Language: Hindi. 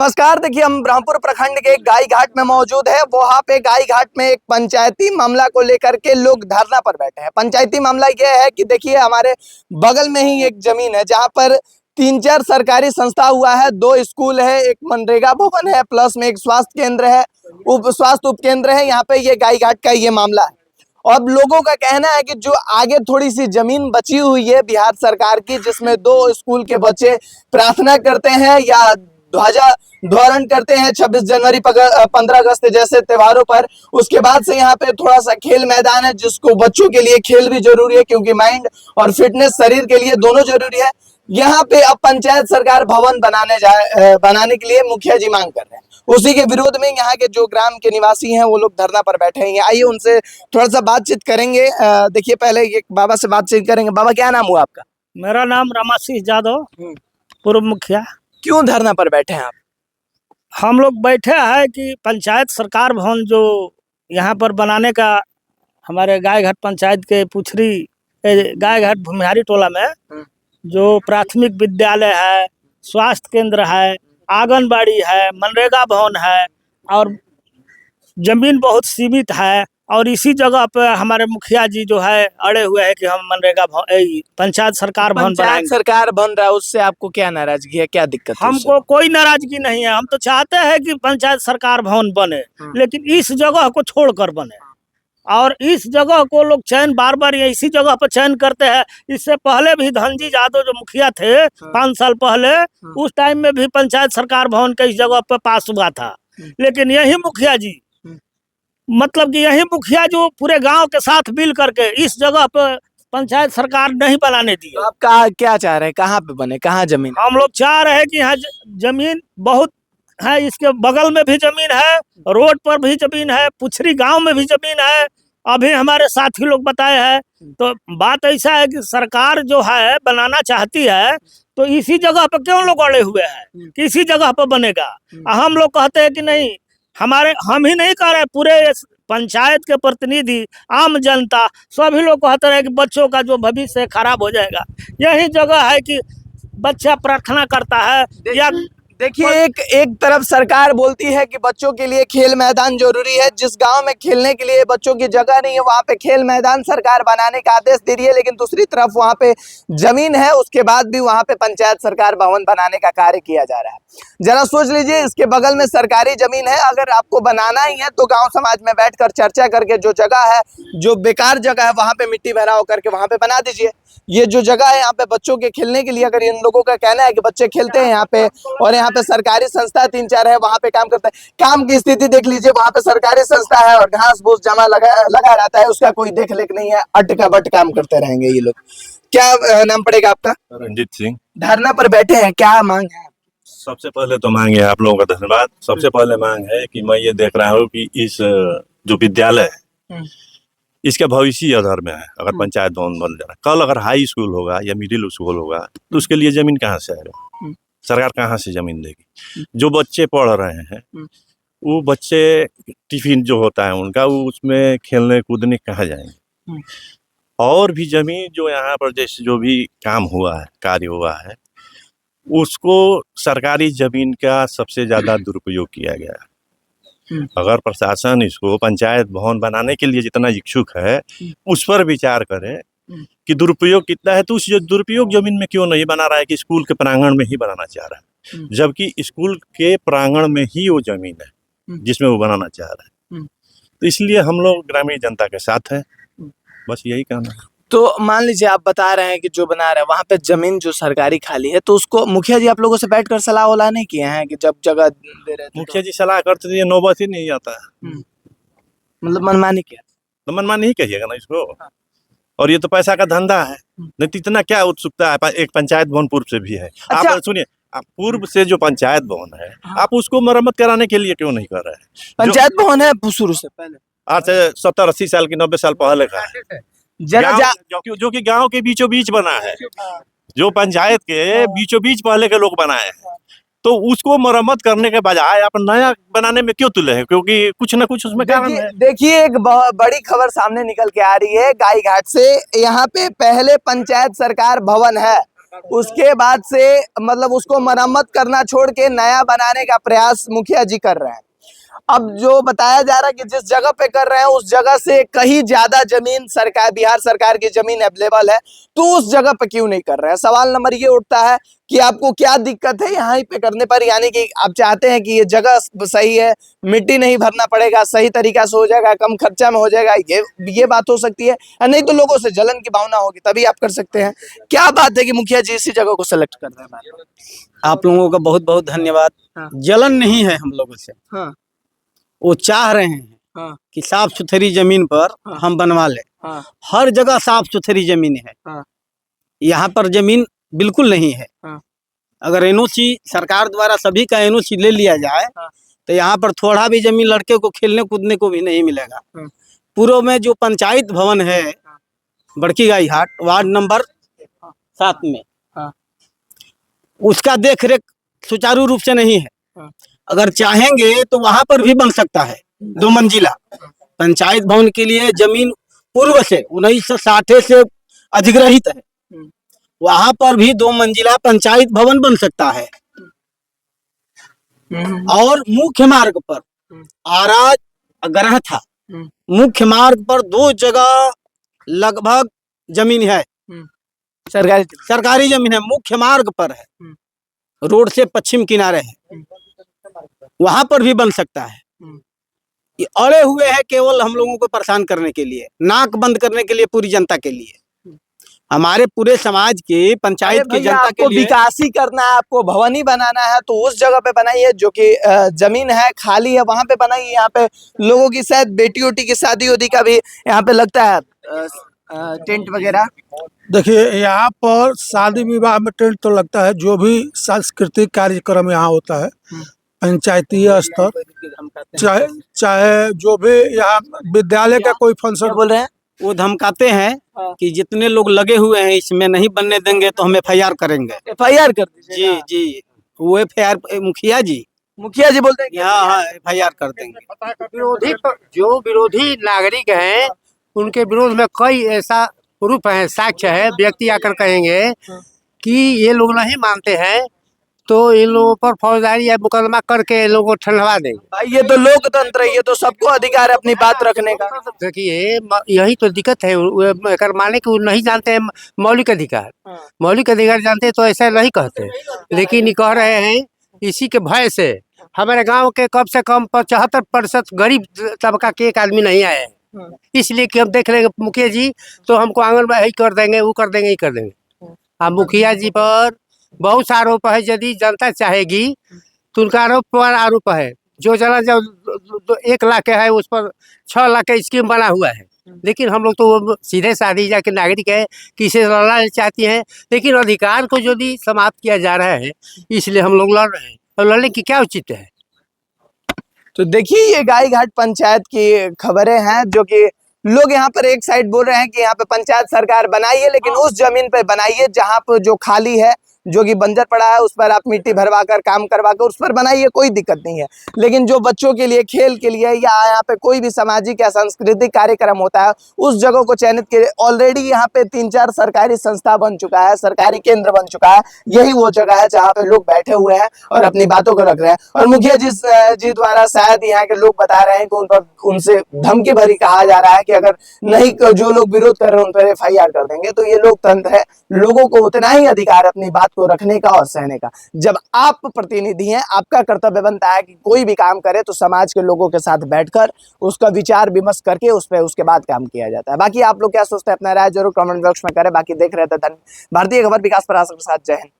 नमस्कार। देखिए, हम ब्रह्मपुर प्रखंड के गाई घाट में मौजूद है। वहां पे गाई घाट में एक पंचायती मामला को लेकर के लोग धरना पर बैठे हैं। पंचायती मामला यह है कि देखिए, हमारे बगल में ही एक जमीन है जहां पर 3-4 सरकारी संस्था हुआ है, 2 स्कूल है, एक मनरेगा भवन है, प्लस में एक स्वास्थ्य केंद्र है, स्वास्थ्य उपकेंद्र है। यहाँ पे ये गाई घाट का ये मामला है। और लोगों का कहना है कि जो आगे थोड़ी सी जमीन बची हुई है बिहार सरकार की, जिसमें 2 स्कूल के बच्चे प्रार्थना करते हैं या ध्वजारोहण करते हैं 26 जनवरी 15 अगस्त जैसे त्योहारों पर, उसके बाद से यहाँ पे थोड़ा सा खेल मैदान है, जिसको बच्चों के लिए खेल भी जरूरी है क्योंकि माइंड और फिटनेस शरीर के लिए दोनों जरूरी है। यहाँ पे अब पंचायत सरकार भवन बनाने के लिए मुखिया जी मांग कर रहे हैं। उसी के विरोध में यहाँ के जो ग्राम के निवासी हैं वो लोग धरना पर बैठे हैं। आइए उनसे थोड़ा सा बातचीत करेंगे। देखिए, पहले एक बाबा से बातचीत करेंगे। बाबा, क्या नाम हुआ आपका? मेरा नाम रमाशीष यादव, पूर्व मुखिया। क्यों धरना पर बैठे हैं आप? हम लोग बैठे हैं कि पंचायत सरकार भवन जो यहाँ पर बनाने का हमारे गायघाट पंचायत के पुछरी गायघाट भूमिहारी टोला में जो प्राथमिक विद्यालय है, स्वास्थ्य केंद्र है, आंगनबाड़ी है, मनरेगा भवन है और जमीन बहुत सीमित है। और इसी जगह पे हमारे मुखिया जी जो है अड़े हुए हैं कि हम मनरेगा पंचायत सरकार भवन बनाएंगे। सरकार बन रहा है, उससे आपको क्या नाराजगी है, क्या दिक्कत है? हमको कोई नाराजगी नहीं है। हम तो चाहते हैं कि पंचायत सरकार भवन बने, लेकिन इस जगह को छोड़कर बने। और इस जगह को लोग चयन बार बार इसी जगह पर चयन करते हैं। इससे पहले भी धनजी यादव जो मुखिया थे 5 साल पहले, उस टाइम में भी पंचायत सरकार भवन के इस जगह पर पास हुआ था। लेकिन यही मुखिया जी, मतलब कि यही मुखिया जो पूरे गांव के साथ मिल करके इस जगह पर पंचायत सरकार नहीं बनाने दी। आप क्या चाह रहे हैं, कहाँ पे बने, कहाँ जमीन? हम लोग चाह रहे हैं कि यहाँ जमीन बहुत है, इसके बगल में भी जमीन है, रोड पर भी जमीन है, पुछरी गांव में भी जमीन है। अभी हमारे साथी लोग बताए हैं। तो बात ऐसा है कि सरकार जो है बनाना चाहती है तो इसी जगह पर क्यों लोग अड़े हुए हैं कि इसी जगह पर बनेगा। हम लोग कहते हैं कि नहीं, हम ही नहीं कह रहे, पूरे पंचायत के प्रतिनिधि, आम जनता, सभी लोग कहते हैं कि बच्चों का जो भविष्य खराब हो जाएगा। यही जगह है कि बच्चा प्रार्थना करता है। या देखिए, एक तरफ सरकार बोलती है कि बच्चों के लिए खेल मैदान जरूरी है। जिस गांव में खेलने के लिए बच्चों की जगह नहीं है वहां पे खेल मैदान सरकार बनाने का आदेश दे रही है, लेकिन दूसरी तरफ वहां पे जमीन है, उसके बाद भी वहां पे पंचायत सरकार भवन बनाने का कार्य किया जा रहा है। जरा सोच लीजिए, इसके बगल में सरकारी जमीन है। अगर आपको बनाना ही है तो गाँव समाज में बैठकर चर्चा करके जो जगह है, जो बेकार जगह है, वहां पे मिट्टी भराव करके वहां पे बना दीजिए। ये जो जगह है यहाँ पे बच्चों के खेलने के लिए, अगर इन लोगों का कहना है कि बच्चे खेलते हैं यहाँ पे और यहाँ पे सरकारी संस्था 3-4 है, वहां पे काम करते हैं, काम की स्थिति देख लीजिए। वहां पे सरकारी संस्था है और घास फूस जमा लगा रहता है, उसका कोई देख रेख नहीं है। अट का बट काम करते रहेंगे ये लोग। क्या नाम पड़ेगा आपका? रंजीत सिंह। धरना पर बैठे हैं, क्या मांग है? सबसे पहले तो मांग है, आप लोगों का धन्यवाद। सबसे पहले मांग है कि मैं ये देख रहा हूँ कि इस जो विद्यालय है इसका भविष्य अधर में है। अगर पंचायत भवन बन जा रहा है, कल अगर हाई स्कूल होगा या मिडिल स्कूल होगा तो उसके लिए जमीन कहाँ से आएगा? सरकार कहाँ से जमीन देगी? जो बच्चे पढ़ रहे हैं वो बच्चे टिफिन जो होता है उनका, वो उसमें खेलने कूदने कहाँ जाएंगे? और भी जमीन जो यहाँ पर जैसे जो भी काम हुआ है, कार्य हुआ है, उसको सरकारी जमीन का सबसे ज्यादा दुरुपयोग किया गया है। अगर प्रशासन इसको पंचायत भवन बनाने के लिए जितना इच्छुक है उस पर विचार करे कि दुरुपयोग कितना है, तो उस दुरुपयोग जमीन में क्यों नहीं बना रहा है कि स्कूल के प्रांगण में ही बनाना चाह रहा है, जबकि स्कूल के प्रांगण में ही वो जमीन है जिसमें वो बनाना चाह रहा है। तो इसलिए हम लोग ग्रामीण जनता के साथ हैं, बस यही कहना है। तो मान लीजिए, आप बता रहे हैं कि जो बना रहे हैं वहां पे जमीन जो सरकारी खाली है, तो उसको मुखिया जी आप लोगों से बैठकर सलाह वलाह नहीं किए हैं कि जब जगह दे रहे थे? मुखिया जी सलाह करते थे, नौबत ही नहीं आता है। मतलब मनमानी किया तो मनमानी ही कहिएगा ना इसको। और ये तो पैसा का धंधा है, नहीं तो इतना क्या उत्सुकता है? एक पंचायत भवन पूर्व से भी है। अच्छा। आप सुनिए, आप पूर्व से जो पंचायत भवन है आप उसको मरम्मत कराने के लिए क्यों नहीं कर रहे हैं? पंचायत भवन है शुरू से पहले, आज से 70-80 साल की 90 साल पहले का है, जो कि गांव के बीचों बीच बना है, जो पंचायत के बीचों बीच पहले के लोग बनाए हैं। तो उसको मरम्मत करने के बजाय आप नया बनाने में क्यों तुले हैं? क्योंकि कुछ ना कुछ उसमें कारण है। देखिए, एक बड़ी खबर सामने निकल के आ रही है गाई घाट से। यहाँ पे पहले पंचायत सरकार भवन है, उसके बाद से मतलब उसको मरम्मत करना छोड़ के नया बनाने का प्रयास मुखिया जी कर रहे हैं। अब जो बताया जा रहा है कि जिस जगह पे कर रहे हैं उस जगह से कहीं ज्यादा जमीन सरकार, बिहार सरकार की जमीन अवेलेबल है, तो उस जगह पे क्यों नहीं कर रहे हैं? सवाल नंबर ये उठता है कि आपको क्या दिक्कत है यहाँ पे करने पर, यानी कि आप चाहते हैं कि ये जगह सही है, मिट्टी नहीं भरना पड़ेगा, सही तरीका से हो जाएगा, कम खर्चा में हो जाएगा, ये बात हो सकती है, या नहीं तो लोगों से जलन की भावना होगी तभी आप कर सकते हैं। क्या बात है कि मुखिया जी इसी जगह को सेलेक्ट कर रहे हैं? आप लोगों का बहुत बहुत धन्यवाद। हाँ। जलन नहीं है हम लोगों से, हाँ वो चाह रहे हैं हाँ कि साफ सुथरी जमीन पर हाँ। हम बनवा ले। हाँ हर जगह साफ सुथरी जमीन है, हाँ। यहाँ पर जमीन बिल्कुल नहीं है। हाँ। अगर एनओसी सरकार द्वारा सभी का एनओसी ले लिया जाए हाँ। तो यहाँ पर थोड़ा भी जमीन लड़के को खेलने कूदने को भी नहीं मिलेगा। हाँ। पूर्व में जो पंचायत भवन है बड़की गाई घाट वार्ड नंबर 7 में, हाँ। उसका देख रेख सुचारू रूप से नहीं है। हाँ। अगर चाहेंगे तो वहां पर भी बन सकता है 2 मंजिला। पंचायत भवन के लिए जमीन पूर्व से 1960 से अधिग्रहित है, वहां पर भी 2 मंजिला पंचायत भवन बन सकता है। और मुख्य मार्ग पर आरा ग्रह था, मुख्य मार्ग पर 2 जगह लगभग जमीन है, सरकारी जमीन है, मुख्य मार्ग पर है, रोड से पश्चिम किनारे है, वहां पर भी बन सकता है। ये अड़े हुए हैं केवल हम लोगों को परेशान करने के लिए, नाक बंद करने के लिए पूरी जनता के लिए, हमारे पूरे समाज की पंचायत की जनता के लिए। विकास ही करना है, आपको भवन ही बनाना है तो उस जगह पे बनाइए, जो कि जमीन है खाली है वहां पे बनाइए। यहाँ पे लोगों की शायद बेटी उटी की शादी उदी का भी यहाँ पे लगता है टेंट वगैरह। देखिए यहाँ पर शादी विवाह में टेंट तो लगता है, जो भी सांस्कृतिक कार्यक्रम यहाँ होता है पंचायती स्तर, चाहे जो भी यहाँ विद्यालय का कोई फंक्शन। बोल रहे हैं वो धमकाते हैं कि जितने लोग लगे हुए हैं इसमें नहीं बनने देंगे तो हम FIR करेंगे। FIR कर दीजिए। जी जी, वो FIR मुखिया जी बोलते हैं हाँ FIR कर देंगे। जो विरोधी नागरिक हैं उनके विरोध में कई ऐसा प्रूफ है, साक्ष्य है, व्यक्ति आकर कहेंगे कि ये लोग नहीं मानते हैं तो इन लोगों पर फौजदारी या मुकदमा करके इन लोगों को ठंडवा देंगे। भाई ये तो लोकतंत्र है, ये तो सबको अधिकार है अपनी बात रखने का। देखिए यही तो दिक्कत है, अगर माने कि वो नहीं जानते हैं मौलिक अधिकार, मौलिक अधिकार जानते तो ऐसा नहीं कहते, लेकिन ये कह रहे हैं इसी के भय से। हमारे गांव के कम से कम 75% गरीब तबका के एक आदमी नहीं आए हैं, इसलिए कि हम देख लेंगे मुखिया जी तो हमको आंगन में यही कर देंगे, वो कर देंगे, ये कर देंगे। अब मुखिया जी पर बहुत सा आरोप है, यदि जनता चाहेगी तो उनका आरोप पर आरोप है। जो जना जो 1 लाख है उस पर 6 लाख का स्कीम बना हुआ है, लेकिन हम लोग तो वो सीधे साधी जाके नागरिक है, किसे लड़ना चाहती हैं, लेकिन अधिकार को यदि समाप्त किया जा रहा है इसलिए हम लोग लड़ रहे हैं, और लड़ने की क्या उचित है। तो देखिए ये गाई घाट पंचायत की खबरें हैं, जो कि लोग यहाँ पर एक साइड बोल रहे हैं कि यहाँ पे पंचायत सरकार बनाइए, लेकिन उस जमीन पे बनाइए जहाँ पर जो खाली है, जो कि बंजर पड़ा है, उस पर आप मिट्टी भरवा कर काम करवा कर उस पर बनाइए, कोई दिक्कत नहीं है। लेकिन जो बच्चों के लिए, खेल के लिए या यहाँ पे कोई भी सामाजिक या सांस्कृतिक कार्यक्रम होता है उस जगह को चयनित के ऑलरेडी यहाँ पे 3-4 सरकारी संस्था बन चुका है, सरकारी केंद्र बन चुका है। यही वो जगह है जहाँ पे लोग बैठे हुए हैं और अपनी बातों को रख रहे हैं। और मुखिया जी द्वारा शायद यहाँ के लोग बता रहे हैं कि उन पर उनसे धमकी भरी कहा जा रहा है कि अगर नहीं, जो लोग विरोध कर रहे हैं उन पर FIR कर देंगे। तो ये लोकतंत्र है, लोगों को उतना ही अधिकार अपनी बात को रखने का और सहने का। जब आप प्रतिनिधि हैं, आपका कर्तव्य बनता है कि कोई भी काम करे तो समाज के लोगों के साथ बैठकर उसका विचार विमर्श करके उस पर उसके बाद काम किया जाता है। बाकी आप लोग क्या सोचते हैं, अपना राय जरूर कमेंट बॉक्स में करें। बाकी देख रहे थे भारतीय खबर विकास प्रयास के साथ। जय हिंद।